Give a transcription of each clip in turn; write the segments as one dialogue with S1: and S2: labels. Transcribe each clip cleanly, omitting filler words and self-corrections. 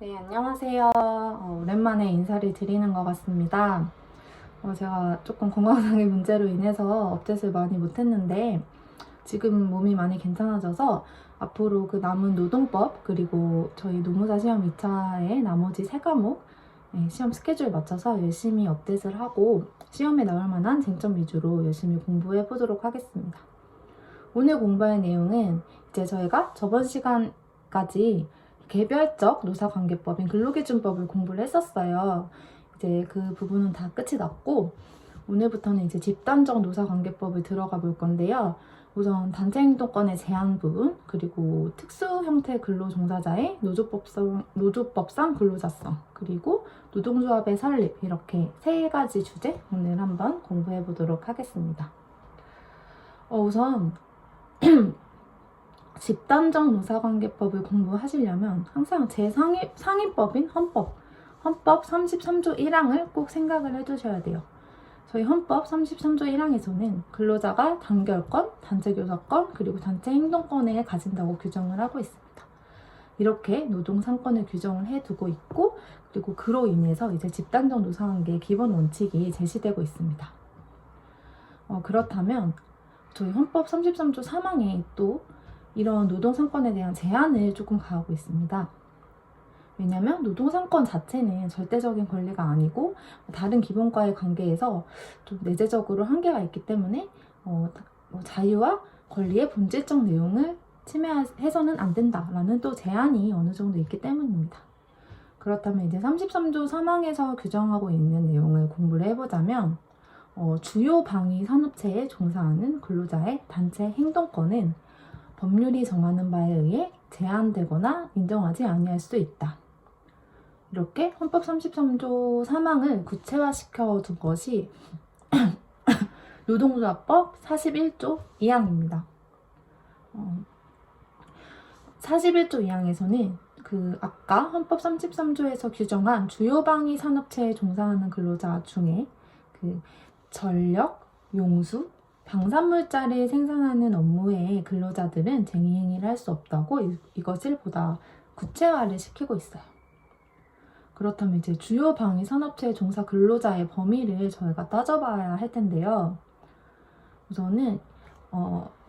S1: 네, 안녕하세요. 오랜만에 인사를 드리는 것 같습니다. 제가 조금 건강상의 문제로 인해서 업데이트를 많이 못했는데 지금 몸이 많이 괜찮아져서 앞으로 그 남은 노동법 그리고 저희 노무사 시험 2차의 나머지 3과목 시험 스케줄 맞춰서 열심히 업데이트를 하고 시험에 나올 만한 쟁점 위주로 열심히 공부해 보도록 하겠습니다. 오늘 공부할 내용은 이제 저희가 저번 시간까지 개별적 노사관계법인 근로기준법을 공부를 했었어요. 이제 그 부분은 다 끝이 났고 오늘부터는 이제 집단적 노사관계법을 들어가 볼 건데요. 우선 단체행동권의 제한 부분, 그리고 특수 형태 근로종사자의 노조법상 근로자성, 그리고 노동조합의 설립, 이렇게 3가지 주제 오늘 한번 공부해 보도록 하겠습니다. 우선 집단적 노사관계법을 공부하시려면 항상 제 상위법인 헌법 33조 1항을 꼭 생각을 해두셔야 돼요. 저희 헌법 33조 1항에서는 근로자가 단결권, 단체교섭권, 그리고 단체행동권을 가진다고 규정을 하고 있습니다. 이렇게 노동상권을 규정을 해두고 있고, 그리고 그로 인해서 이제 집단적 노사관계의 기본 원칙이 제시되고 있습니다. 그렇다면 저희 헌법 33조 3항에 또 이런 노동상권에 대한 제한을 조금 가하고 있습니다. 왜냐하면 노동상권 자체는 절대적인 권리가 아니고 다른 기본과의 관계에서 좀 내재적으로 한계가 있기 때문에 자유와 권리의 본질적 내용을 침해해서는 안 된다라는 또 제한이 어느 정도 있기 때문입니다. 그렇다면 이제 33조 3항에서 규정하고 있는 내용을 공부를 해보자면 주요 방위 산업체에 종사하는 근로자의 단체 행동권은 법률이 정하는 바에 의해 제한되거나 인정하지 아니할 수 있다. 이렇게 헌법 33조 3항을 구체화시켜 둔 것이 노동조합법 41조 2항입니다. 41조 2항에서는 아까 헌법 33조에서 규정한 주요 방위 산업체에 종사하는 근로자 중에 전력, 용수, 방산물자를 생산하는 업무의 근로자들은 쟁의행위를 할 수 없다고 이것을 보다 구체화를 시키고 있어요. 그렇다면 이제 주요 방위 산업체 종사 근로자의 범위를 저희가 따져봐야 할 텐데요. 우선은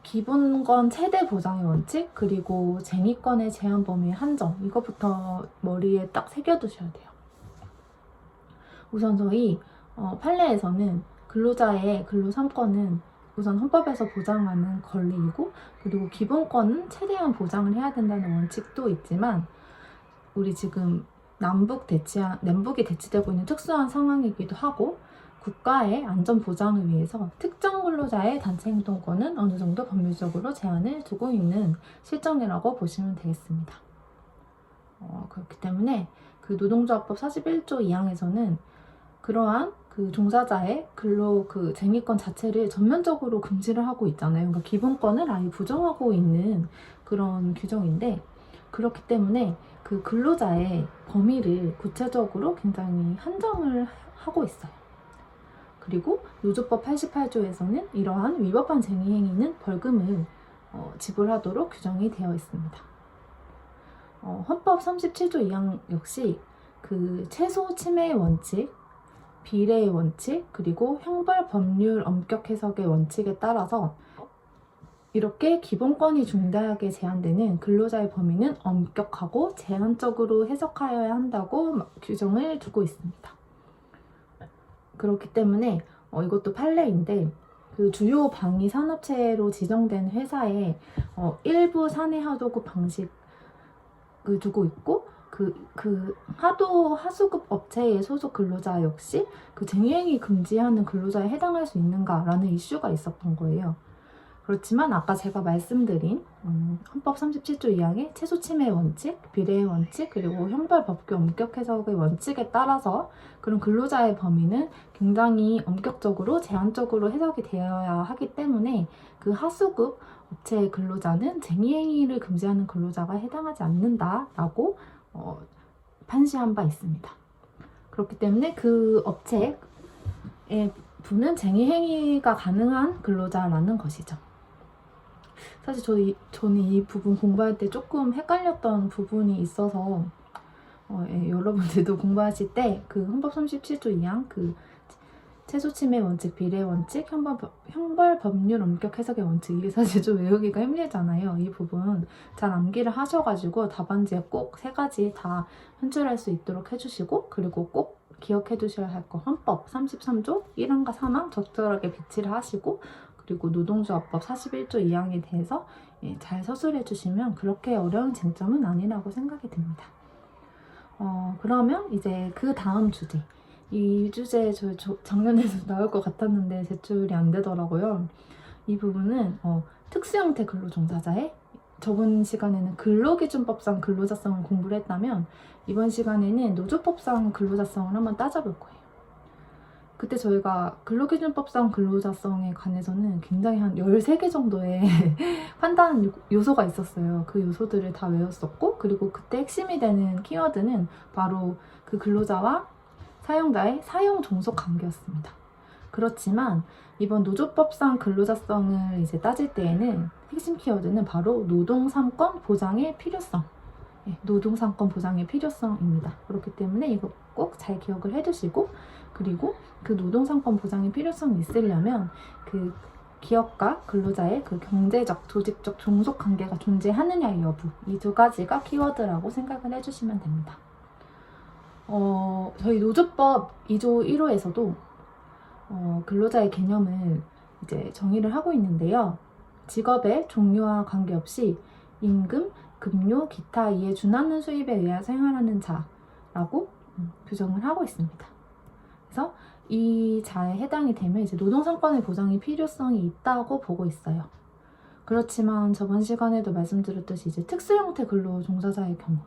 S1: 기본권 최대 보장의 원칙, 그리고 쟁의권의 제한 범위의 한정, 이것부터 머리에 딱 새겨두셔야 돼요. 우선 저희 판례에서는 근로자의 근로 3권은 우선 헌법에서 보장하는 권리이고, 그리고 기본권은 최대한 보장을 해야 된다는 원칙도 있지만, 우리 지금 남북이 대치되고 있는 특수한 상황이기도 하고, 국가의 안전 보장을 위해서 특정 근로자의 단체 행동권은 어느 정도 법률적으로 제한을 두고 있는 실정이라고 보시면 되겠습니다. 그렇기 때문에 노동조합법 41조 2항에서는 그러한 종사자의 근로 쟁의권 자체를 전면적으로 금지를 하고 있잖아요. 그러니까 기본권을 아예 부정하고 있는 그런 규정인데, 그렇기 때문에 근로자의 범위를 구체적으로 굉장히 한정을 하고 있어요. 그리고 노조법 88조에서는 이러한 위법한 쟁의행위는 벌금을 지불하도록 규정이 되어 있습니다. 헌법 37조 2항 역시 최소 침해의 원칙, 비례의 원칙, 그리고 형벌 법률 엄격 해석의 원칙에 따라서 이렇게 기본권이 중대하게 제한되는 근로자의 범위는 엄격하고 제한적으로 해석하여야 한다고 규정을 두고 있습니다. 그렇기 때문에 이것도 판례인데 주요 방위 산업체로 지정된 회사에 일부 사내 하도급 방식을 두고 있고, 하수급 업체의 소속 근로자 역시 쟁의행위 금지하는 근로자에 해당할 수 있는가라는 이슈가 있었던 거예요. 그렇지만 아까 제가 말씀드린 헌법 37조 2항의 최소 침해 원칙, 비례의 원칙, 그리고 형벌 법규 엄격 해석의 원칙에 따라서 그런 근로자의 범위는 굉장히 엄격적으로 제한적으로 해석이 되어야 하기 때문에 하수급 업체의 근로자는 쟁의행위를 금지하는 근로자가 해당하지 않는다라고 판시한 바 있습니다. 그렇기 때문에 업체의 분은 쟁의행위가 가능한 근로자라는 것이죠. 사실 저는 이 부분 공부할 때 조금 헷갈렸던 부분이 있어서 여러분들도 공부하실 때 그 헌법 37조 2항 그 최소 침해 원칙, 비례 원칙, 형벌 법률 엄격 해석의 원칙, 이게 사실 좀 외우기가 힘들잖아요. 이 부분 잘 암기를 하셔가지고 답안지에 꼭 3가지 다 현출할 수 있도록 해주시고, 그리고 꼭 기억해 두셔야 할 거, 헌법 33조 1항과 3항 적절하게 배치를 하시고, 그리고 노동조합법 41조 2항에 대해서 잘 서술해 주시면 그렇게 어려운 쟁점은 아니라고 생각이 듭니다. 그러면 이제 그 다음 주제, 이 주제 저 작년에도 나올 것 같았는데 제출이 안 되더라고요. 이 부분은 특수형태 근로종사자의, 저번 시간에는 근로기준법상 근로자성을 공부를 했다면 이번 시간에는 노조법상 근로자성을 한번 따져볼 거예요. 그때 저희가 근로기준법상 근로자성에 관해서는 굉장히 한 13개 정도의 판단 요소가 있었어요. 그 요소들을 다 외웠었고, 그리고 그때 핵심이 되는 키워드는 바로 그 근로자와 사용자의 사용 종속 관계였습니다. 그렇지만 이번 노조법상 근로자성을 이제 따질 때에는 핵심 키워드는 바로 노동3권 보장의 필요성, 노동3권 보장의 필요성입니다. 그렇기 때문에 이거 꼭 잘 기억을 해두시고, 그리고 그 노동3권 보장의 필요성이 있으려면 그 기업과 근로자의 그 경제적, 조직적 종속 관계가 존재하느냐의 여부, 이 2가지가 키워드라고 생각을 해주시면 됩니다. 저희 노조법 2조 1호에서도 근로자의 개념을 이제 정의를 하고 있는데요. 직업의 종류와 관계없이 임금, 급료, 기타 이에 준하는 수입에 의해 생활하는 자라고 규정을 하고 있습니다. 그래서 이 자에 해당이 되면 이제 노동상권의 보장의 필요성이 있다고 보고 있어요. 그렇지만 저번 시간에도 말씀드렸듯이 이제 특수형태 근로 종사자의 경우,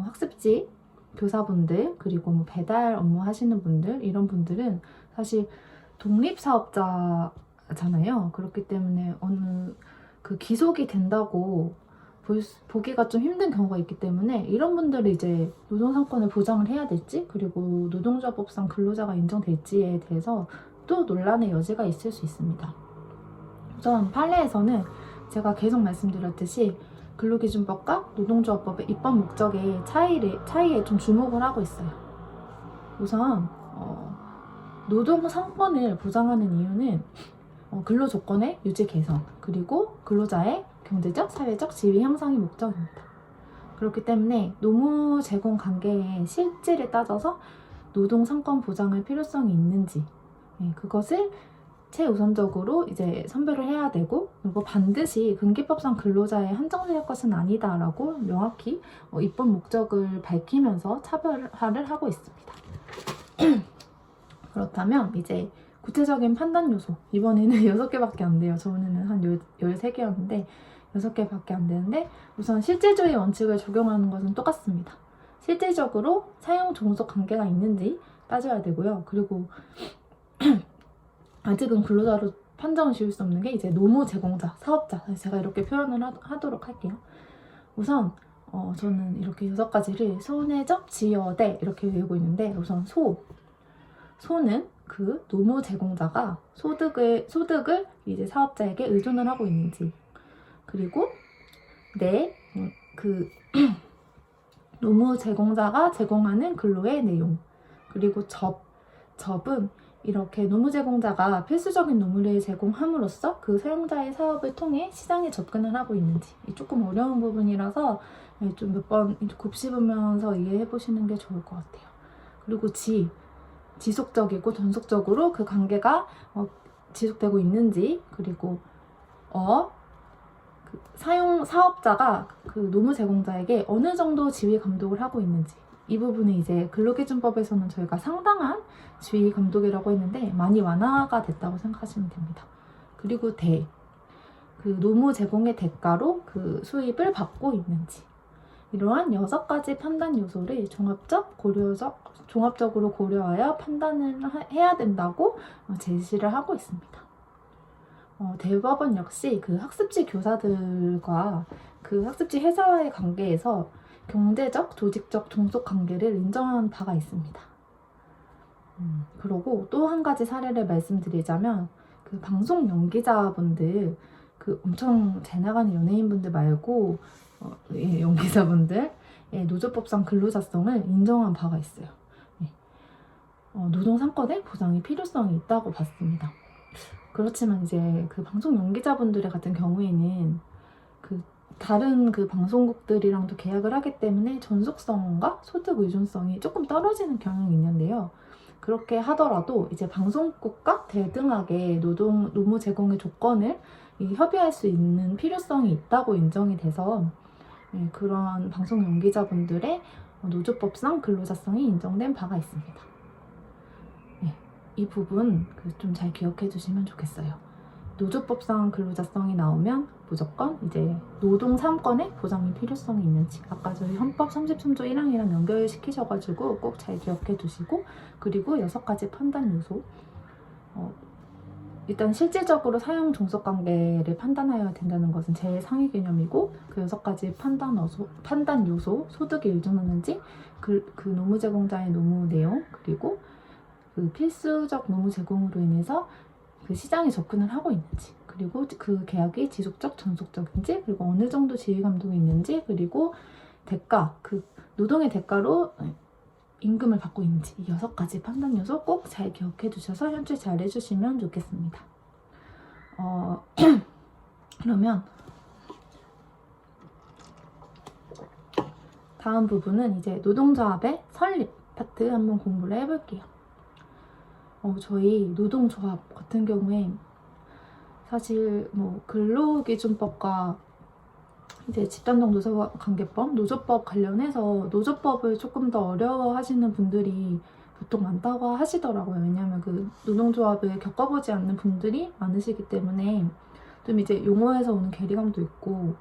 S1: 학습지 교사분들, 그리고 배달 업무 하시는 분들, 이런 분들은 사실 독립사업자잖아요. 그렇기 때문에 어느 그 기속이 된다고 보기가 좀 힘든 경우가 있기 때문에 이런 분들이 이제 노동상권을 보장을 해야 될지, 그리고 노동조합법상 근로자가 인정될지에 대해서 또 논란의 여지가 있을 수 있습니다. 우선 판례에서는 제가 계속 말씀드렸듯이 근로기준법과 노동조합법의 입법 목적의 차이에 좀 주목을 하고 있어요. 우선 노동상권을 보장하는 이유는 근로조건의 유지 개선, 그리고 근로자의 경제적, 사회적 지위 향상이 목적입니다. 그렇기 때문에 노무 제공 관계의 실질을 따져서 노동상권 보장의 필요성이 있는지, 그것을 최우선적으로 이제 선별을 해야 되고, 그리고 반드시 근기법상 근로자에 한정될 것은 아니다라고 명확히 입법 목적을 밝히면서 차별화를 하고 있습니다. 그렇다면 이제 구체적인 판단 요소, 이번에는 6개밖에 안 돼요. 저번에는 한 13개였는데 6개밖에 안 되는데, 우선 실질주의 원칙을 적용하는 것은 똑같습니다. 실질적으로 사용 종속 관계가 있는지 따져야 되고요. 그리고 아직은 근로자로 판정을 지을 수 없는 게 이제 노무 제공자, 사업자, 제가 이렇게 표현을 하도록 할게요. 우선 저는 이렇게 6가지를 손해적, 지여대 이렇게 외우고 있는데, 우선 소는 그 노무 제공자가 소득을 이제 사업자에게 의존을 하고 있는지, 그리고 그 노무 제공자가 제공하는 근로의 내용, 그리고 접은 이렇게 노무 제공자가 필수적인 노무를 제공함으로써 그 사용자의 사업을 통해 시장에 접근을 하고 있는지, 조금 어려운 부분이라서 좀 몇 번 곱씹으면서 이해해 보시는 게 좋을 것 같아요. 그리고 지속적이고 전속적으로 그 관계가 지속되고 있는지, 그리고 그 사업자가 그 노무 제공자에게 어느 정도 지위 감독을 하고 있는지, 이 부분은 이제 근로기준법에서는 저희가 상당한 지위 감독이라고 했는데 많이 완화가 됐다고 생각하시면 됩니다. 그리고 그 노무 제공의 대가로 그 수입을 받고 있는지, 이러한 6가지 판단 요소를 종합적으로 고려하여 판단을 해야 된다고 제시를 하고 있습니다. 대법원 역시 그 학습지 교사들과 그 학습지 회사와의 관계에서 경제적, 조직적 종속 관계를 인정한 바가 있습니다. 그리고 또 한 가지 사례를 말씀드리자면, 그 방송 연기자분들, 그 엄청 잘 나가는 연예인분들 말고 연기자분들, 노조법상 근로자성을 인정한 바가 있어요. 노동 3권의 보장이 필요성이 있다고 봤습니다. 그렇지만 이제 그 방송 연기자분들의 같은 경우에는 그 다른 그 방송국들이랑도 계약을 하기 때문에 전속성과 소득 의존성이 조금 떨어지는 경향이 있는데요. 그렇게 하더라도 이제 방송국과 대등하게 노무 제공의 조건을 협의할 수 있는 필요성이 있다고 인정이 돼서 그런 방송 연기자분들의 노조법상 근로자성이 인정된 바가 있습니다. 이 부분 좀 잘 기억해 주시면 좋겠어요. 노조법상 근로자성이 나오면 무조건 이제 노동 3권의 보장이 필요성이 있는지 아까 저희 헌법 33조 1항이랑 연결시키셔가지고 꼭 잘 기억해 두시고, 그리고 6가지 판단 요소, 일단 실질적으로 사용 종속 관계를 판단하여야 된다는 것은 제일 상위 개념이고, 그 6가지 판단 요소, 소득에 의존하는지, 그 노무 제공자의 노무 내용, 그리고 그 필수적 노무 제공으로 인해서 그 시장에 접근을 하고 있는지, 그리고 그 계약이 지속적, 전속적인지, 그리고 어느 정도 지휘 감독이 있는지, 그리고 대가, 그 노동의 대가로 임금을 받고 있는지, 이 6가지 판단 요소 꼭 잘 기억해 두셔서 현출 잘 해주시면 좋겠습니다. 그러면 다음 부분은 이제 노동조합의 설립 파트 한번 공부를 해볼게요. 저희 노동조합 같은 경우에 사실 뭐 근로기준법과 이제 집단노동관계법, 노조법 관련해서 노조법을 조금 더 어려워하시는 분들이 보통 많다고 하시더라고요. 왜냐하면 그 노동조합을 겪어보지 않는 분들이 많으시기 때문에 좀 이제 용어에서 오는 괴리감도 있고,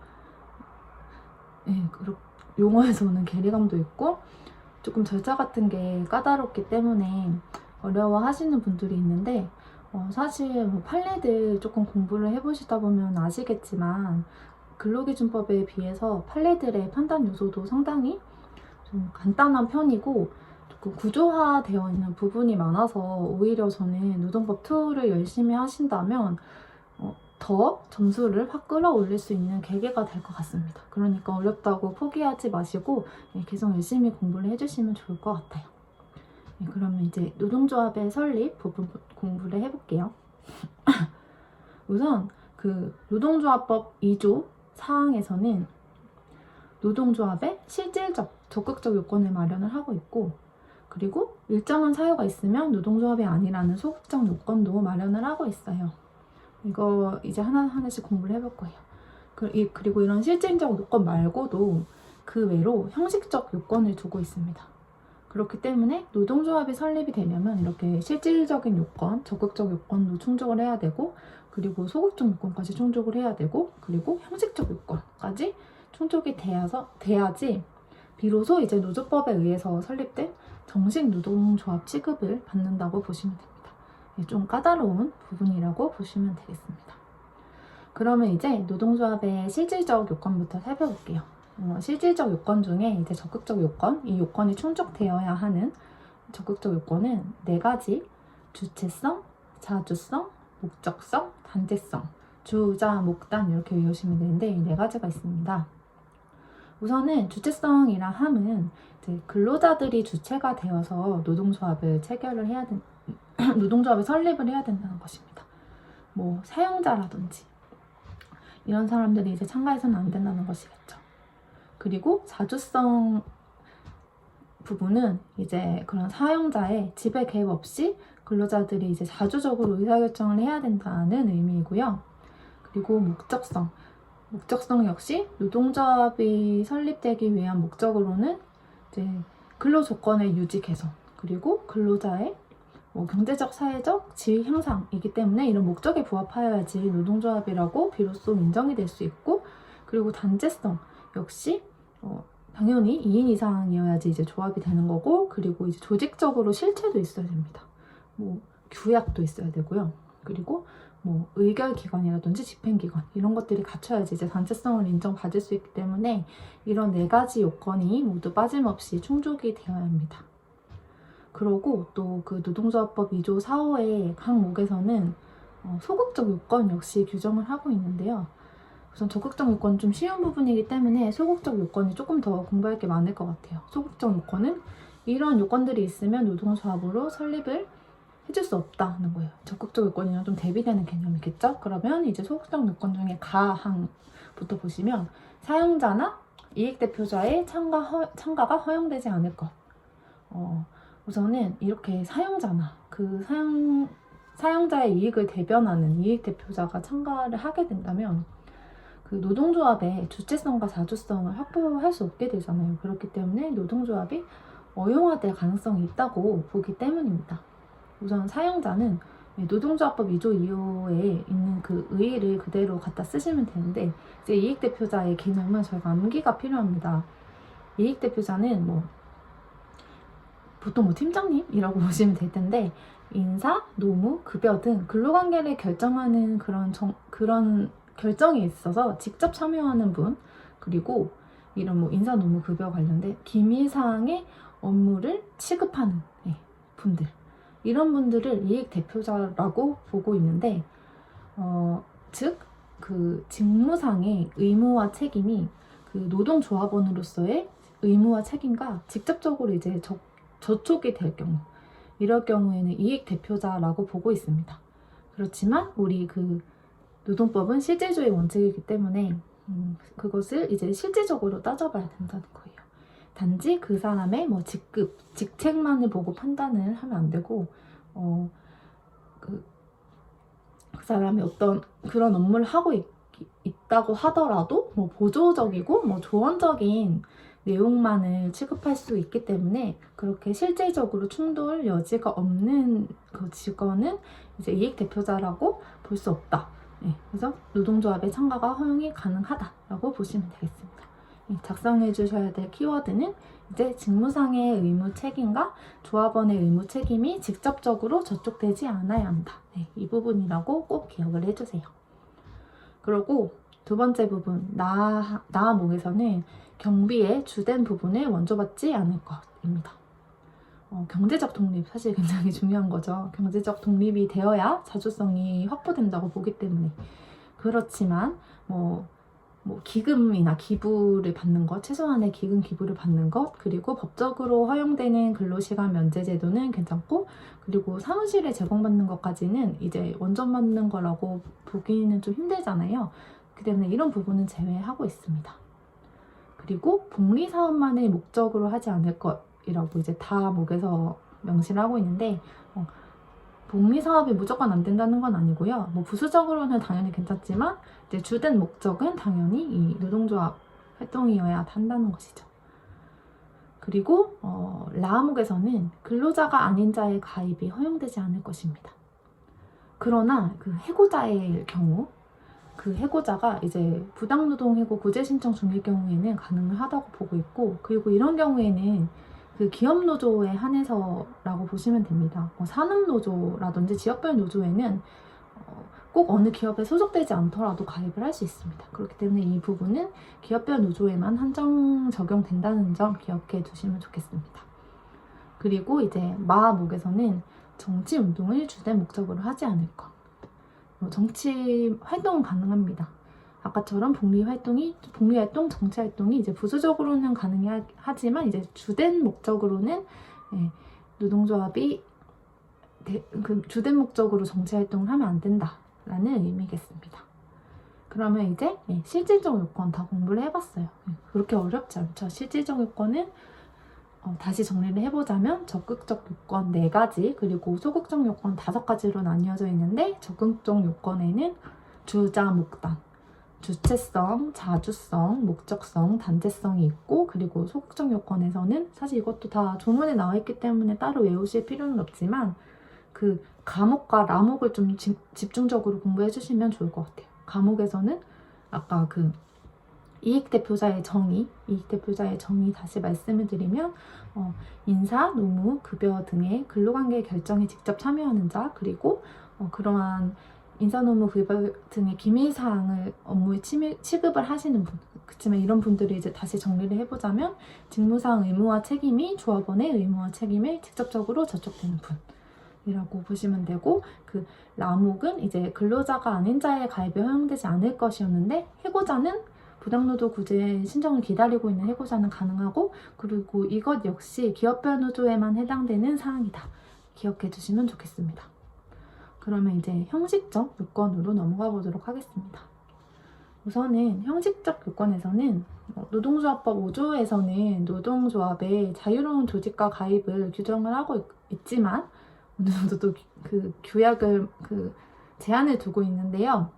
S1: 용어에서 오는 괴리감도 있고 조금 절차 같은 게 까다롭기 때문에 어려워하시는 분들이 있는데, 사실 뭐 판례들 조금 공부를 해보시다 보면 아시겠지만 근로기준법에 비해서 판례들의 판단 요소도 상당히 좀 간단한 편이고 조금 구조화되어 있는 부분이 많아서 오히려 저는 노동법 2를 열심히 하신다면 더 점수를 확 끌어올릴 수 있는 계기가 될 것 같습니다. 그러니까 어렵다고 포기하지 마시고 계속 열심히 공부를 해주시면 좋을 것 같아요. 그러면 이제 노동조합의 설립 부분 공부를 해볼게요. 우선 그 노동조합법 2조 사항에서는 노동조합의 실질적, 적극적 요건을 마련을 하고 있고, 그리고 일정한 사유가 있으면 노동조합이 아니라는 소극적 요건도 마련을 하고 있어요. 이거 이제 하나하나씩 공부를 해볼 거예요. 그리고 이런 실질적 요건 말고도 그 외로 형식적 요건을 두고 있습니다. 그렇기 때문에 노동조합이 설립이 되려면 이렇게 실질적인 요건, 적극적 요건도 충족을 해야 되고, 그리고 소극적 요건까지 충족을 해야 되고, 그리고 형식적 요건까지 충족이 돼야지 비로소 이제 노조법에 의해서 설립된 정식 노동조합 취급을 받는다고 보시면 됩니다. 좀 까다로운 부분이라고 보시면 되겠습니다. 그러면 이제 노동조합의 실질적 요건부터 살펴볼게요. 실질적 요건 중에 이제 적극적 요건, 이 요건이 충족되어야 하는 적극적 요건은 4가지: 주체성, 자주성, 목적성, 단체성, 주자, 목단 이렇게 외우시면 되는데 이 4가지가 있습니다. 우선은 주체성이라 함은 이제 근로자들이 주체가 되어서 노동조합을 체결을 해야 노동조합을 설립을 해야 된다는 것입니다. 뭐 사용자라든지 이런 사람들이 이제 참가해서는 안 된다는 것이겠죠. 그리고 자주성 부분은 이제 그런 사용자의 지배 개입 없이 근로자들이 이제 자주적으로 의사결정을 해야 된다는 의미이고요. 그리고 목적성 역시 노동조합이 설립되기 위한 목적으로는 이제 근로 조건의 유지 개선, 그리고 근로자의 경제적, 사회적 지위 향상이기 때문에 이런 목적에 부합하여야지 노동조합이라고 비로소 인정이 될 수 있고, 그리고 단체성 역시 당연히 2인 이상이어야지 이제 조합이 되는 거고, 그리고 이제 조직적으로 실체도 있어야 됩니다. 뭐 규약도 있어야 되고요. 그리고 뭐 의결기관이라든지 집행기관 이런 것들이 갖춰야지 이제 단체성을 인정받을 수 있기 때문에 이런 4가지 요건이 모두 빠짐없이 충족이 되어야 합니다. 그리고 또 그 노동조합법 2조 4호의 항목에서는 소극적 요건 역시 규정을 하고 있는데요. 우선 적극적 요건은 좀 쉬운 부분이기 때문에 소극적 요건이 조금 더 공부할 게 많을 것 같아요. 소극적 요건은 이런 요건들이 있으면 노동조합으로 설립을 해줄 수 없다는 거예요. 적극적 요건이랑 좀 대비되는 개념이겠죠? 그러면 이제 소극적 요건 중에 가항부터 보시면 사용자나 이익대표자의 참가가 허용되지 않을 것. 우선은 이렇게 사용자나 그 사용자의 이익을 대변하는 이익대표자가 참가를 하게 된다면 그 노동조합의 주체성과 자주성을 확보할 수 없게 되잖아요. 그렇기 때문에 노동조합이 어용화될 가능성이 있다고 보기 때문입니다. 우선 사용자는 노동조합법 2조 2호에 있는 그 의의를 그대로 갖다 쓰시면 되는데 이제 이익대표자의 개념은 저희가 암기가 필요합니다. 이익대표자는 보통 팀장님이라고 보시면 될 텐데 인사, 노무, 급여 등 근로관계를 결정하는 그런 결정에 있어서 직접 참여하는 분, 그리고 이런 인사, 노무, 급여 관련된 기밀사항의 업무를 취급하는 분들, 이런 분들을 이익대표자라고 보고 있는데 즉 그 직무상의 의무와 책임이 그 노동조합원으로서의 의무와 책임과 직접적으로 이제 저촉이 될 경우, 이럴 경우에는 이익대표자라고 보고 있습니다. 그렇지만 우리 그 노동법은 실질주의 원칙이기 때문에 그것을 이제 실질적으로 따져봐야 된다는 거예요. 단지 그 사람의 직급, 직책만을 보고 판단을 하면 안 되고 그 사람이 어떤 그런 업무를 하고 있다고 하더라도 보조적이고 조언적인 내용만을 취급할 수 있기 때문에 그렇게 실질적으로 충돌 여지가 없는 그 직원은 이제 이익대표자라고 볼 수 없다. 그래서 노동조합의 참가가 허용이 가능하다라고 보시면 되겠습니다. 작성해 주셔야 될 키워드는 이제 직무상의 의무 책임과 조합원의 의무 책임이 직접적으로 저촉되지 않아야 한다. 이 부분이라고 꼭 기억을 해주세요. 그리고 두 번째 부분, 나목에서는 경비의 주된 부분을 원조받지 않을 것입니다. 경제적 독립, 사실 굉장히 중요한 거죠. 경제적 독립이 되어야 자주성이 확보된다고 보기 때문에. 그렇지만 기금이나 기부를 받는 것, 최소한의 기금 기부를 받는 것, 그리고 법적으로 허용되는 근로시간 면제 제도는 괜찮고, 그리고 사무실에 제공받는 것까지는 이제 원전받는 거라고 보기는 좀 힘들잖아요. 그렇기 때문에 이런 부분은 제외하고 있습니다. 그리고 복리사업만을 목적으로 하지 않을 것이라고 이제 다목에서 명시를 하고 있는데 복리사업이 무조건 안 된다는 건 아니고요. 부수적으로는 당연히 괜찮지만 이제 주된 목적은 당연히 이 노동조합 활동이어야 한다는 것이죠. 그리고 라목에서는 근로자가 아닌 자의 가입이 허용되지 않을 것입니다. 그러나 그 해고자의 경우, 그 해고자가 이제 부당노동 해고 구제 신청 중일 경우에는 가능하다고 보고 있고, 그리고 이런 경우에는 그 기업노조에 한해서라고 보시면 됩니다. 산업노조라든지 지역별 노조에는 꼭 어느 기업에 소속되지 않더라도 가입을 할 수 있습니다. 그렇기 때문에 이 부분은 기업별 노조에만 한정 적용된다는 점 기억해 두시면 좋겠습니다. 그리고 이제 마목에서는 정치 운동을 주된 목적으로 하지 않을 것. 정치 활동은 가능합니다. 아까처럼 복리활동, 정치활동이 이제 부수적으로는 가능하지만 이제 주된 목적으로는 노동조합이 그 주된 목적으로 정치활동을 하면 안 된다라는 의미겠습니다. 그러면 이제 실질적 요건 다 공부를 해봤어요. 그렇게 어렵지 않죠. 실질적 요건은 다시 정리를 해보자면 적극적 요건 4가지, 그리고 소극적 요건 5가지로 나뉘어져 있는데 적극적 요건에는 주자, 목단, 주체성, 자주성, 목적성, 단체성이 있고, 그리고 소극적 요건에서는 사실 이것도 다 조문에 나와 있기 때문에 따로 외우실 필요는 없지만 그 과목과 라목을 좀 집중적으로 공부해 주시면 좋을 것 같아요. 과목에서는 아까 그 이익대표자의 정의 다시 말씀을 드리면 인사, 노무, 급여 등의 근로관계 결정에 직접 참여하는 자, 그리고 그러한 인사, 노무, 급여 등의 기밀사항을 업무에 취급을 하시는 분, 그렇지만 이런 분들이 이제 다시 정리를 해보자면 직무상 의무와 책임이 조합원의 의무와 책임에 직접적으로 저촉되는 분, 이라고 보시면 되고, 그 라목은 이제 근로자가 아닌 자의 가입이 허용되지 않을 것이었는데, 해고자는 부당노동구제 신청을 기다리고 있는 해고자는 가능하고, 그리고 이것 역시 기업별 노조에만 해당되는 사항이다. 기억해 주시면 좋겠습니다. 그러면 이제 형식적 요건으로 넘어가 보도록 하겠습니다. 우선은 형식적 요건에서는 노동조합법 5조에서는 노동조합의 자유로운 조직과 가입을 규정을 하고 있지만 어느 정도 또 그 규약을 제한을 두고 있는데요.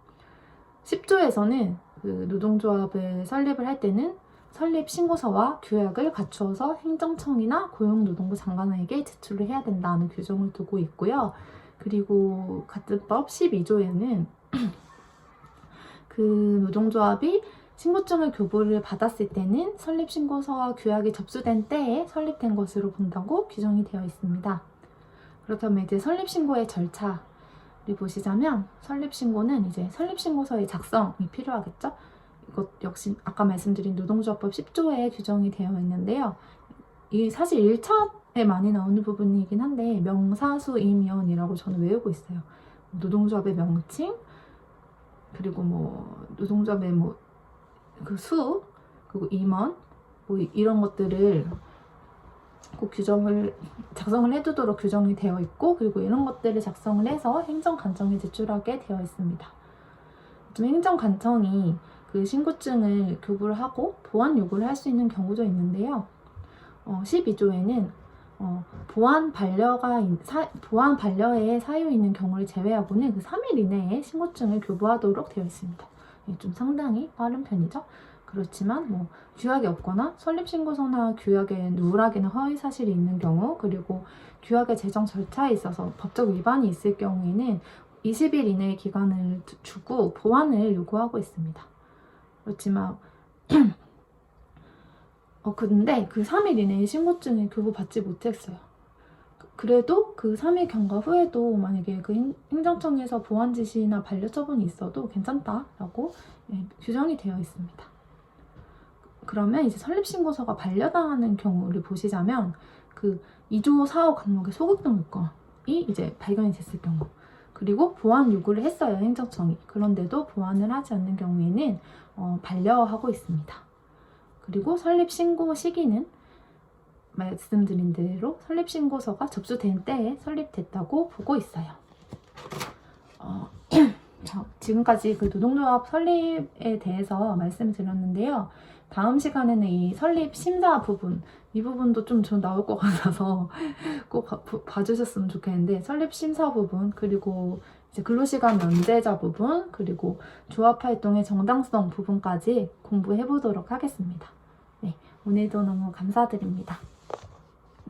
S1: 10조에서는 그 노동조합을 설립을 할 때는 설립 신고서와 규약을 갖추어서 행정청이나 고용노동부 장관에게 제출을 해야 된다는 규정을 두고 있고요. 그리고 같은 법 12조에는 그 노동조합이 신고증을 교부를 받았을 때는 설립신고서와 규약이 접수된 때에 설립된 것으로 본다고 규정이 되어 있습니다. 그렇다면 이제 설립신고의 절차를 보시자면, 설립신고는 이제 설립신고서의 작성이 필요하겠죠? 이것 역시 아까 말씀드린 노동조합법 10조에 규정이 되어 있는데요. 이게 사실 1차에 많이 나오는 부분이긴 한데, 명사수임위원이라고 저는 외우고 있어요. 노동조합의 명칭, 그리고 뭐 노동조합의 뭐 그 수, 그리고 임원, 뭐 이런 것들을 꼭 작성을 해두도록 규정이 되어 있고, 그리고 이런 것들을 작성을 해서 행정관청에 제출하게 되어 있습니다. 좀 행정관청이 그 신고증을 교부를 하고 보완 요구를 할 수 있는 경우도 있는데요. 12조에는 보완 반려의 사유 있는 경우를 제외하고는 그 3일 이내에 신고증을 교부하도록 되어 있습니다. 좀 상당히 빠른 편이죠. 그렇지만 뭐 규약이 없거나 설립신고서나 규약에 누락이나 허위 사실이 있는 경우, 그리고 규약의 제정 절차에 있어서 법적 위반이 있을 경우에는 20일 이내의 기간을 주고 보완을 요구하고 있습니다. 그렇지만 근데 그 3일 이내에 신고증을 교부받지 못했어요. 그래도 그 3일 경과 후에도 만약에 그 행정청에서 보완 지시나 반려 처분이 있어도 괜찮다라고 규정이 되어 있습니다. 그러면 이제 설립신고서가 반려당하는 경우를 보시자면, 그 2조 4호 항목의 소극적 요건이 이제 발견이 됐을 경우, 그리고 보완 요구를 했어요, 행정청이. 그런데도 보완을 하지 않는 경우에는 반려하고 있습니다. 그리고 설립신고 시기는 말씀드린 대로 설립신고서가 접수된 때에 설립됐다고 보고 있어요. 지금까지 그 노동조합 설립에 대해서 말씀드렸는데요. 다음 시간에는 이 설립 심사 부분, 이 부분도 좀 나올 것 같아서 꼭 봐주셨으면 좋겠는데, 설립 심사 부분, 그리고 이제 근로시간 면제자 부분, 그리고 조합활동의 정당성 부분까지 공부해 보도록 하겠습니다. 네, 오늘도 너무 감사드립니다.